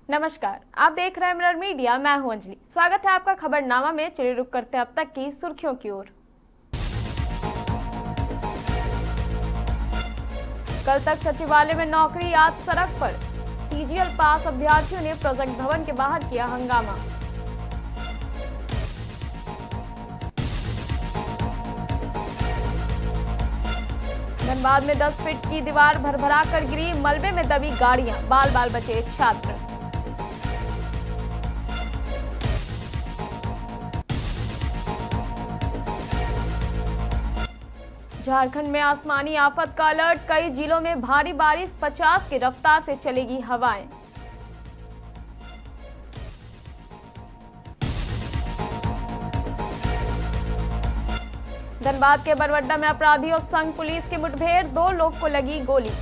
नमस्कार, आप देख रहे हैं मिरर मीडिया। मैं हूं अंजलि। स्वागत है आपका खबरनामा में। चलिए रुक करते हैं अब तक की सुर्खियों की ओर। कल तक सचिवालय में नौकरी, आज सड़क पर। सीजीएल पास अभ्यर्थियों ने प्रोजेक्ट भवन के बाहर किया हंगामा। धनबाद में 10 फीट की दीवार भरभरा कर गिरी, मलबे में दबी गाड़ियां, बाल बाल बचे छात्र। झारखंड में आसमानी आफत का अलर्ट, कई जिलों में भारी बारिश, 50 की रफ्तार से चलेगी हवाएं। धनबाद के बरवड्डा में अपराधियों संग पुलिस की मुठभेड़, 2 लोग को लगी गोली।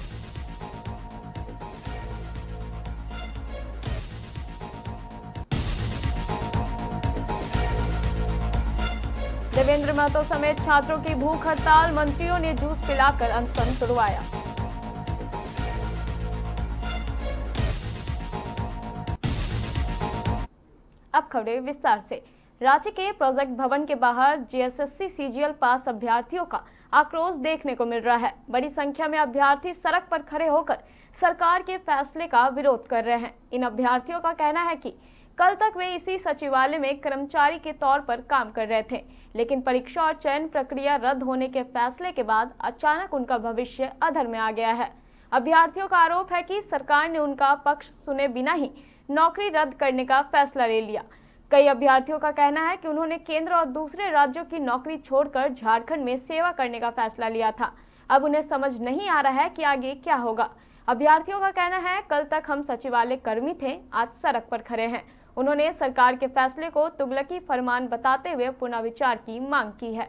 देवेंद्र महतो समेत छात्रों की भूख हड़ताल, मंत्रियों ने जूस पिलाकर अनशन तुड़वाया। अब खबरें विस्तार से। रांची के प्रोजेक्ट भवन के बाहर जेएसएससी सीजीएल पास अभ्यर्थियों का आक्रोश देखने को मिल रहा है। बड़ी संख्या में अभ्यर्थी सड़क पर खड़े होकर सरकार के फैसले का विरोध कर रहे हैं। इन अभ्यर्थियों का कहना है कि कल तक वे इसी सचिवालय में कर्मचारी के तौर पर काम कर रहे थे, लेकिन परीक्षा और चयन प्रक्रिया रद्द होने के फैसले के बाद अचानक उनका भविष्य अधर में आ गया है। अभ्यर्थियों का आरोप है कि सरकार ने उनका पक्ष सुने बिना ही नौकरी रद्द करने का फैसला ले लिया। कई अभ्यर्थियों का कहना है कि उन्होंने केंद्र और दूसरे राज्यों की नौकरी छोड़कर झारखंड में सेवा करने का फैसला लिया था। अब उन्हें समझ नहीं आ रहा है कि आगे क्या होगा। अभ्यर्थियों का कहना है, कल तक हम सचिवालय कर्मी थे, आज सड़क पर खड़े हैं। उन्होंने सरकार के फैसले को तुगलकी फरमान बताते हुए पुनः विचार की मांग की है।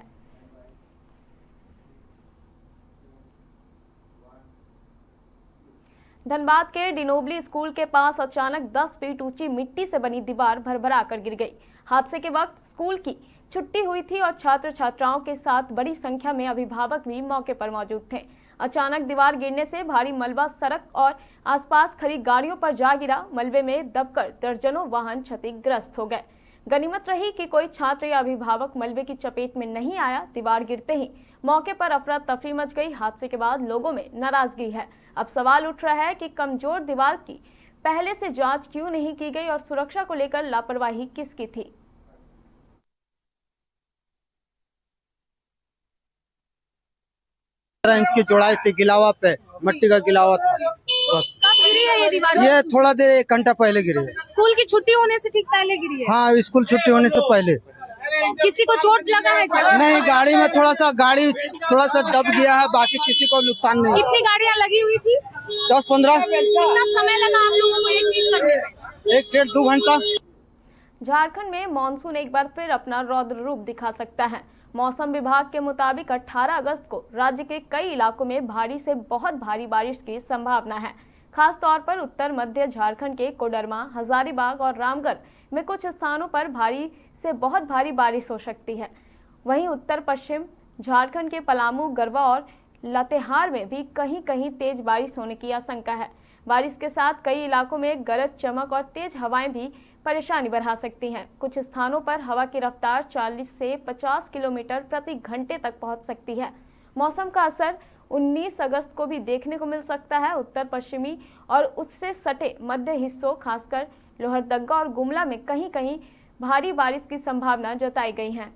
धनबाद के डिनोबली स्कूल के पास अचानक 10 फीट ऊंची मिट्टी से बनी दीवार भरभरा कर गिर गई। हादसे के वक्त स्कूल की छुट्टी हुई थी और छात्र छात्राओं के साथ बड़ी संख्या में अभिभावक भी मौके पर मौजूद थे। अचानक दीवार गिरने से भारी मलबा सड़क और आसपास खड़ी गाड़ियों पर जा गिरा। मलबे में दबकर दर्जनों वाहन क्षतिग्रस्त हो गए। गनीमत रही कि कोई छात्र या अभिभावक मलबे की चपेट में नहीं आया। दीवार गिरते ही मौके पर अफरा तफरी मच गई। हादसे के बाद लोगों में नाराजगी है। अब सवाल उठ रहा है कि कमजोर दीवार की पहले से जांच क्यों नहीं की गई और सुरक्षा को लेकर लापरवाही किसकी थी। 15 इंच की चौड़ाई थी, गिलावा पे मट्टी का गिलावा था। बस कब गिरी है ये दीवार? ये थोड़ा देर 1 घंटा पहले गिरी है। स्कूल की छुट्टी होने से ठीक पहले गिरी है? हाँ, स्कूल छुट्टी होने से पहले। किसी को चोट लगा है क्या? नहीं, गाड़ी में थोड़ा सा दब गया है, बाकी किसी को नुकसान नहीं। कितनी गाड़ियाँ लगी हुई थी? 10-15। कितना समय लगा आप लोगों को ये ठीक करने में? 1-1.5-2 घंटा। झारखंड में मानसून एक बार फिर अपना रौद्र रूप दिखा सकता है। मौसम विभाग के मुताबिक 18 अगस्त को राज्य के कई इलाकों में भारी से बहुत भारी बारिश की संभावना है। खास तौर पर उत्तर मध्य झारखंड के कोडरमा, हजारीबाग और रामगढ़ में कुछ स्थानों पर भारी से बहुत भारी बारिश हो सकती है। वहीं उत्तर पश्चिम झारखंड के पलामू, गरवा और लातेहार में भी कहीं कहीं तेज बारिश होने की आशंका है। बारिश के साथ कई इलाकों में गरज, चमक और तेज हवाएं भी परेशानी बढ़ा सकती हैं। कुछ स्थानों पर हवा की रफ्तार 40 से 50 किलोमीटर प्रति घंटे तक पहुंच सकती है। मौसम का असर 19 अगस्त को भी देखने को मिल सकता है। उत्तर पश्चिमी और उससे सटे मध्य हिस्सों, खासकर लोहरदगा और गुमला में कहीं कहीं भारी बारिश की संभावना जताई गई है।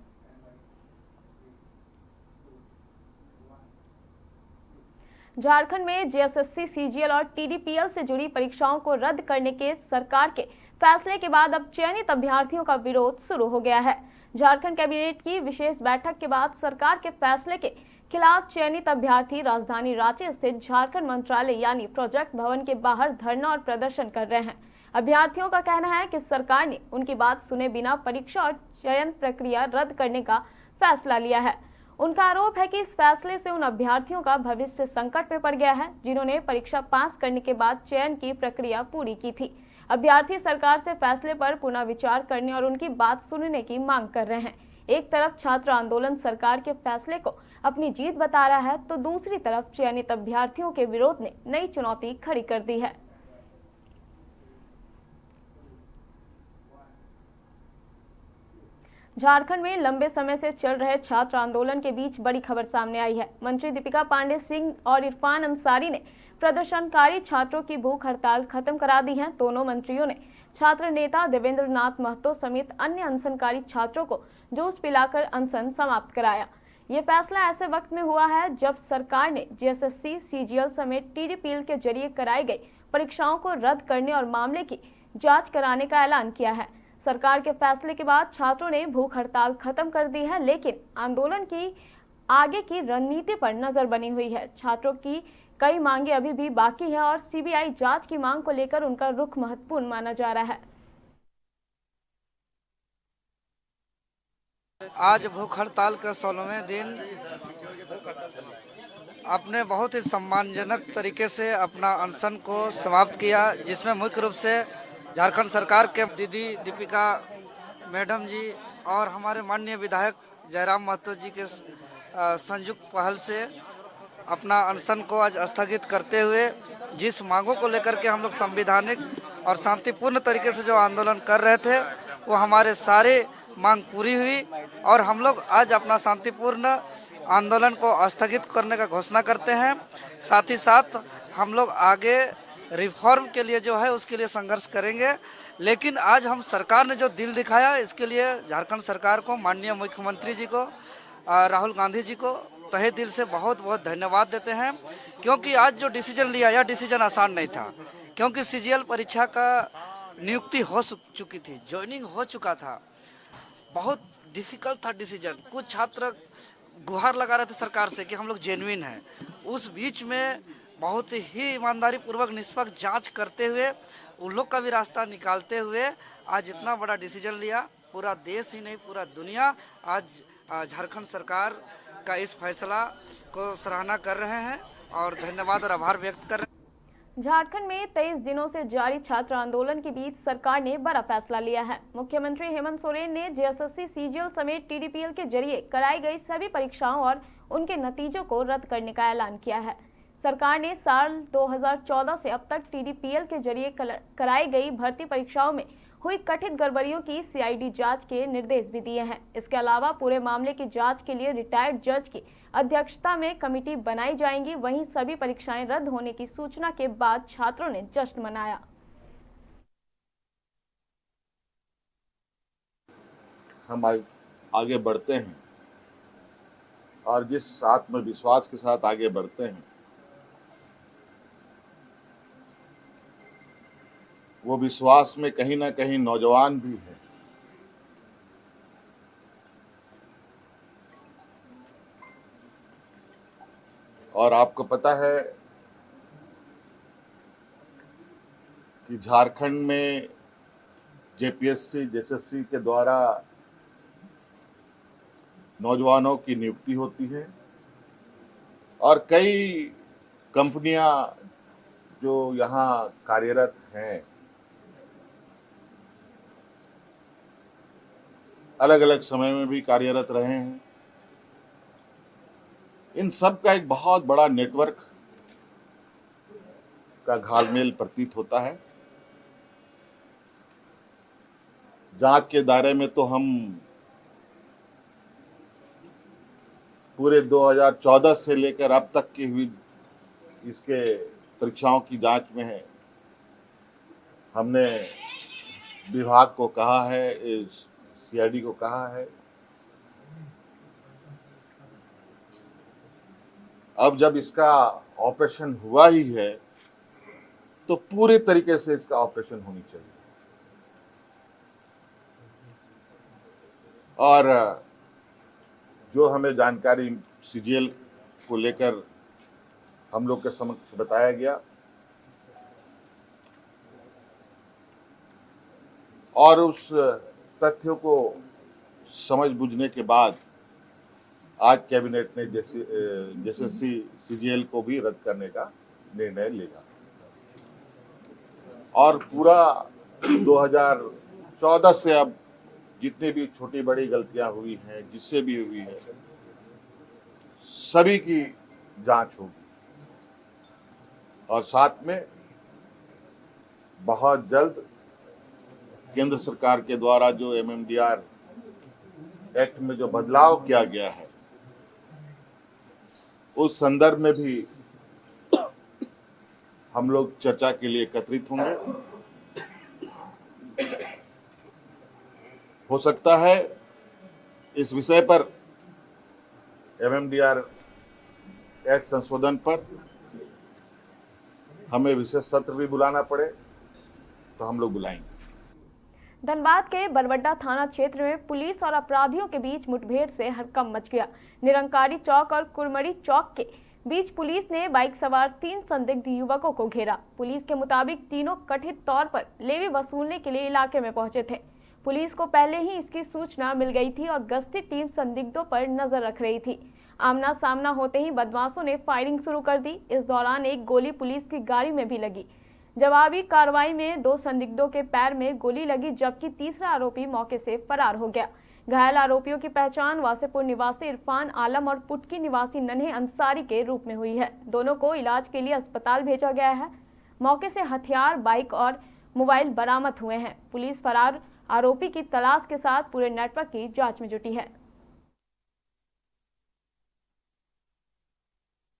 झारखंड में जेएसएससी, सीजीएल और टीडीपीएल से जुड़ी परीक्षाओं को रद्द करने के सरकार के फैसले के बाद अब चयनित अभ्यर्थियों का विरोध शुरू हो गया है। झारखंड कैबिनेट की विशेष बैठक के बाद सरकार के फैसले के खिलाफ चयनित अभ्यर्थी राजधानी रांची स्थित झारखंड मंत्रालय यानी प्रोजेक्ट भवन के बाहर धरना और प्रदर्शन कर रहे हैं। अभ्यर्थियों का कहना है कि सरकार ने उनकी बात सुने बिना परीक्षा और चयन प्रक्रिया रद्द करने का फैसला लिया है। उनका आरोप है कि इस फैसले से उन अभ्यर्थियों का भविष्य संकट में पड़ गया है जिन्होंने परीक्षा पास करने के बाद चयन की प्रक्रिया पूरी की थी। अभ्यर्थी सरकार से फैसले पर पुनः विचार करने और उनकी बात सुनने की मांग कर रहे हैं। एक तरफ छात्र आंदोलन सरकार के फैसले को अपनी जीत बता रहा है, तो दूसरी तरफ चयनित अभ्यर्थियों के विरोध ने नई चुनौती खड़ी कर दी है। झारखंड में लंबे समय से चल रहे छात्र आंदोलन के बीच बड़ी खबर सामने आई है। मंत्री दीपिका पांडे सिंह और इरफान अंसारी ने प्रदर्शनकारी छात्रों की भूख हड़ताल खत्म करा दी है। दोनों मंत्रियों ने छात्र नेता देवेंद्र नाथ महतो समेत अन्य अनशनकारी छात्रों को जूस पिलाकर अनशन समाप्त कराया। ये फैसला ऐसे वक्त में हुआ है जब सरकार ने जीएसएससी, सीजीएल समेत टीडीपीएल के जरिए कराई गई परीक्षाओं को रद्द करने और मामले की जांच कराने का ऐलान किया है। सरकार के फैसले के बाद छात्रों ने भूख हड़ताल खत्म कर दी है, लेकिन आंदोलन की आगे की रणनीति पर नजर बनी हुई है। छात्रों की कई मांगे अभी भी बाकी है और सीबीआई जांच की मांग को लेकर उनका रुख महत्वपूर्ण माना जा रहा है। आज भूख हड़ताल के 16वें दिन अपने बहुत ही सम्मानजनक तरीके से अपना अनशन को समाप्त किया, जिसमें मुख्य रूप से झारखंड सरकार के दीदी दीपिका मैडम जी और हमारे माननीय विधायक जयराम महतो जी के संयुक्त पहल से अपना अनशन को आज स्थगित करते हुए जिस मांगों को लेकर के हम लोग संवैधानिक और शांतिपूर्ण तरीके से जो आंदोलन कर रहे थे, वो हमारे सारे मांग पूरी हुई और हम लोग आज अपना शांतिपूर्ण आंदोलन को स्थगित करने का घोषणा करते हैं। साथ ही साथ हम लोग आगे रिफॉर्म के लिए जो है उसके लिए संघर्ष करेंगे। लेकिन आज हम सरकार ने जो दिल दिखाया, इसके लिए झारखंड सरकार को, माननीय मुख्यमंत्री जी को, राहुल गांधी जी को तहे दिल से बहुत बहुत धन्यवाद देते हैं, क्योंकि आज जो डिसीजन लिया, यह डिसीजन आसान नहीं था, क्योंकि सीजीएल परीक्षा का नियुक्ति हो चुकी थी, ज्वाइनिंग हो चुका था, बहुत डिफिकल्ट था डिसीजन। कुछ छात्र गुहार लगा रहे थे सरकार से कि हम लोग जेन्युइन हैं। उस बीच में बहुत ही ईमानदारी पूर्वक निष्पक्ष जांच करते हुए उन लोग का भी रास्ता निकालते हुए आज इतना बड़ा डिसीजन लिया। पूरा देश ही नहीं, पूरा दुनिया आज झारखंड सरकार का इस फैसला को सराहना कर रहे हैं और धन्यवाद और आभार व्यक्त कर रहे हैं। झारखंड में 23 दिनों से जारी छात्र आंदोलन के बीच सरकार ने बड़ा फैसला लिया है। मुख्यमंत्री हेमंत सोरेन ने जीएसएससी, सीजीएल समेत टीडीपीएल के जरिए कराई गई सभी परीक्षाओं और उनके नतीजों को रद्द करने का ऐलान किया है। सरकार ने साल 2014 से अब तक टीडीपीएल के जरिए कराई गई भर्ती परीक्षाओं में हुई कथित गड़बड़ियों की सीआईडी जांच के निर्देश भी दिए हैं। इसके अलावा पूरे मामले की जांच के लिए रिटायर्ड जज की अध्यक्षता में कमेटी बनाई जाएंगी। वहीं सभी परीक्षाएं रद्द होने की सूचना के बाद छात्रों ने जश्न मनाया। हम आगे बढ़ते हैं और जिस आत्मविश्वास के साथ आगे बढ़ते हैं, वो विश्वास में कहीं ना कहीं नौजवान भी है। और आपको पता है कि झारखंड में जेपीएससी, जेएसएससी के द्वारा नौजवानों की नियुक्ति होती है और कई कंपनियां जो यहाँ कार्यरत हैं अलग अलग समय में भी कार्यरत रहे हैं। इन सब का एक बहुत बड़ा नेटवर्क का घालमेल प्रतीत होता है। जांच के दायरे में तो हम पूरे 2014 से लेकर अब तक की हुई इसके परीक्षाओं की जांच में है। हमने विभाग को कहा है, सीआईडी को कहा है, अब जब इसका ऑपरेशन हुआ ही है तो पूरे तरीके से इसका ऑपरेशन होनी चाहिए। और जो हमें जानकारी सीजीएल को लेकर हम लोग के समक्ष बताया गया और उस तथ्यों को समझ बूझने के बाद आज कैबिनेट ने जेएसएससी, सीजीएल को भी रद्द करने का निर्णय लिया और पूरा 2014 से अब जितनी भी छोटी बड़ी गलतियां हुई हैं, जिससे भी हुई है, सभी की जांच होगी और साथ में बहुत जल्द केंद्र सरकार के द्वारा जो एमएमडीआर एक्ट में जो बदलाव किया गया है उस संदर्भ में भी हम लोग चर्चा के लिए एकत्रित होंगे। हो सकता है इस विषय पर एमएमडीआर एक्ट संशोधन पर हमें विशेष सत्र भी बुलाना पड़े तो हम लोग बुलाएंगे। धनबाद के बरबड्डा थाना क्षेत्र में पुलिस और अपराधियों के बीच मुठभेड़ से हड़कंप मच गया। निरंकारी चौक और कुरमड़ी चौक के बीच पुलिस ने बाइक सवार 3 संदिग्ध युवकों को घेरा। पुलिस के मुताबिक तीनों कथित तौर पर लेवी वसूलने के लिए इलाके में पहुंचे थे। पुलिस को पहले ही इसकी सूचना मिल गई थी और गश्ती टीम संदिग्धों पर नजर रख रही थी। आमना सामना होते ही बदमाशों ने फायरिंग शुरू कर दी। इस दौरान एक गोली पुलिस की गाड़ी में भी लगी। जवाबी कार्रवाई में 2 संदिग्धों के पैर में गोली लगी, जबकि तीसरा आरोपी मौके से फरार हो गया। घायल आरोपियों की पहचान वासेपुर निवासी इरफान आलम और पुटकी निवासी नन्हे अंसारी के रूप में हुई है। दोनों को इलाज के लिए अस्पताल भेजा गया है। मौके से हथियार, बाइक और मोबाइल बरामद हुए हैं। पुलिस फरार आरोपी की तलाश के साथ पूरे नेटवर्क की जांच में जुटी है।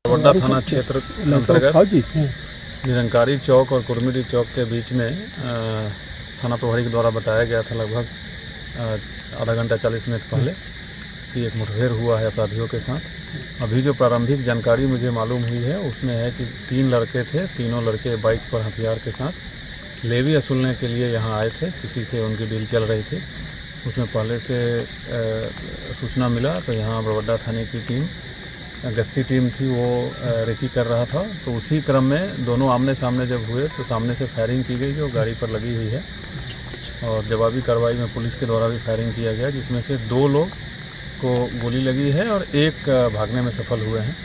बरबड्डा थाना क्षेत्र अंतर्गत निरंकारी चौक और कुरमिडी चौक के बीच में थाना प्रभारी के द्वारा बताया गया था लगभग आधा घंटा 40 मिनट पहले कि एक मुठभेड़ हुआ है अपराधियों के साथ। अभी जो प्रारंभिक जानकारी मुझे मालूम हुई है उसमें है कि 3 लड़के थे। तीनों लड़के बाइक पर हथियार के साथ लेवी वसूलने के लिए यहाँ आए थे। किसी से उनकी डील चल रही थी। उसमें पहले से सूचना मिला तो यहाँ बरबड्डा थाने की टीम, गश्ती टीम थी, वो रेकी कर रहा था। तो उसी क्रम में दोनों आमने सामने जब हुए तो सामने से फायरिंग की गई जो गाड़ी पर लगी हुई है, और जवाबी कार्रवाई में पुलिस के द्वारा भी फायरिंग किया गया, जिसमें से 2 लोग को गोली लगी है और एक भागने में सफल हुए हैं।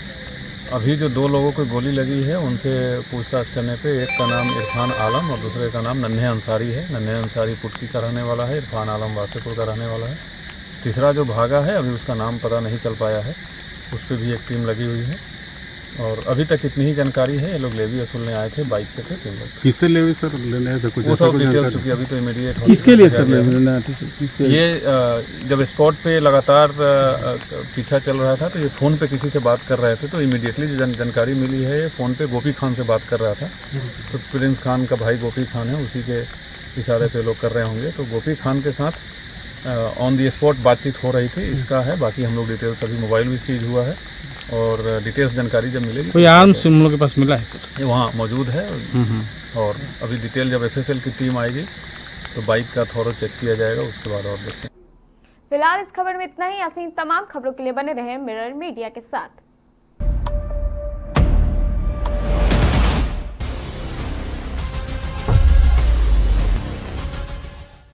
अभी जो 2 लोगों को गोली लगी है उनसे पूछताछ करने पे एक का नाम इरफान आलम और दूसरे का नाम नन्हे अंसारी है। नन्हे अंसारी पुटकी का रहने वाला है, इरफान आलम वासेपुर का रहने वाला है। तीसरा जो भागा है अभी उसका नाम पता नहीं चल पाया है, उस पर भी एक टीम लगी हुई है। और अभी तक इतनी ही जानकारी है। ये लोग लेवी वसूलने आए थे, बाइक से थे 3 लोग। किससे लेवी सर लेने आए थे? कुछ वो सब डिटेल चुकी अभी तो इमीडिएट किसके लिए सर लेने आए थे? ये जब स्पॉट पे लगातार पीछा चल रहा था तो ये फ़ोन पे किसी से बात कर रहे थे, तो इमीडिएटली जो जानकारी मिली है ये फ़ोन पे गोपी खान से बात कर रहा था। तो प्रिंस खान का भाई गोपी खान है, उसी के इशारे पे लोग कर रहे होंगे। तो गोपी खान के साथ ऑन दी स्पॉट बातचीत हो रही थी, इसका है। बाकी हम लोग डिटेल्स, अभी मोबाइल भी सीज हुआ है और डिटेल्स जानकारी जब मिलेगी। कोई आर्म्स हम लोग के पास मिला है सर? ये वहाँ मौजूद है। और अभी डिटेल जब एफएसएल की टीम आएगी तो बाइक का थोड़ा चेक किया जाएगा, उसके बाद और देखते हैं। फिलहाल इस खबर में इतना ही। ऐसी तमाम खबरों के लिए बने रहें मिरर मीडिया के साथ।